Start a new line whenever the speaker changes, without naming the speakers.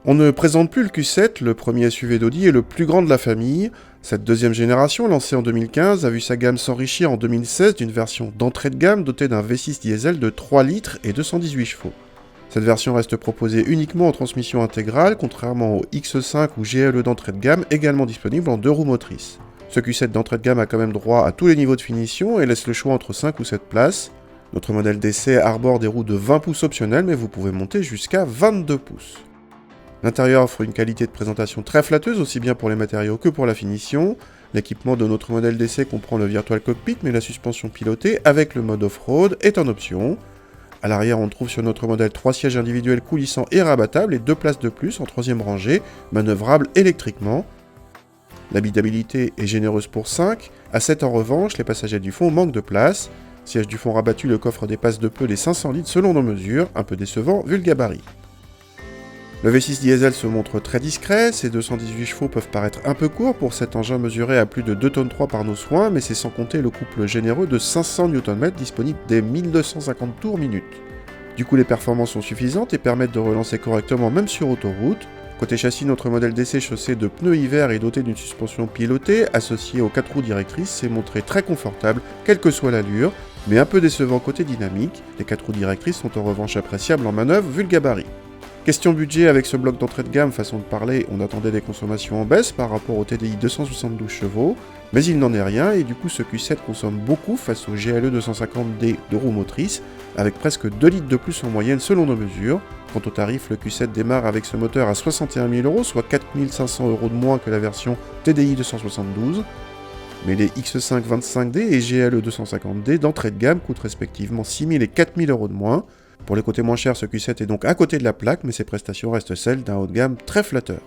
On ne présente plus le Q7, le premier SUV d'Audi et le plus grand de la famille. Cette deuxième génération, lancée en 2015, a vu sa gamme s'enrichir en 2016 d'une version d'entrée de gamme dotée d'un V6 diesel de 3 litres et 218 chevaux. Cette version reste proposée uniquement en transmission intégrale, contrairement au X5 ou GLE d'entrée de gamme, également disponible en 2 roues motrices. Ce Q7 d'entrée de gamme a quand même droit à tous les niveaux de finition et laisse le choix entre 5 ou 7 places. Notre modèle d'essai arbore des roues de 20 pouces optionnelles, mais vous pouvez monter jusqu'à 22 pouces. L'intérieur offre une qualité de présentation très flatteuse, aussi bien pour les matériaux que pour la finition. L'équipement de notre modèle d'essai comprend le Virtual Cockpit, mais la suspension pilotée avec le mode off-road est en option. A l'arrière, on trouve sur notre modèle 3 sièges individuels coulissants et rabattables et 2 places de plus en troisième rangée, manœuvrables électriquement. L'habitabilité est généreuse pour 5. À 7 en revanche, les passagers du fond manquent de place. Siège du fond rabattu, le coffre dépasse de peu les 500 litres selon nos mesures, un peu décevant vu le gabarit. Le V6 diesel se montre très discret, ses 218 chevaux peuvent paraître un peu courts pour cet engin mesuré à plus de 2,3 tonnes par nos soins, mais c'est sans compter le couple généreux de 500 Nm disponible dès 1250 tours minute. Du coup les performances sont suffisantes et permettent de relancer correctement même sur autoroute. Côté châssis, notre modèle d'essai chaussé de pneus hiver et doté d'une suspension pilotée, associée aux 4 roues directrices, s'est montré très confortable, quelle que soit l'allure, mais un peu décevant côté dynamique. Les 4 roues directrices sont en revanche appréciables en manœuvre vu le gabarit. Question budget, avec ce bloc d'entrée de gamme, façon de parler, on attendait des consommations en baisse par rapport au TDI 272 chevaux, mais il n'en est rien et du coup ce Q7 consomme beaucoup face au GLE 250D de roues motrices, avec presque 2 litres de plus en moyenne selon nos mesures. Quant au tarif, le Q7 démarre avec ce moteur à 61 000 €, soit 4 500 € de moins que la version TDI 272, mais les X5 25D et GLE 250D d'entrée de gamme coûtent respectivement 6 000 et 4 000 € de moins. Pour les côtés moins chers, ce Q7 est donc à côté de la plaque, mais ses prestations restent celles d'un haut de gamme très flatteur.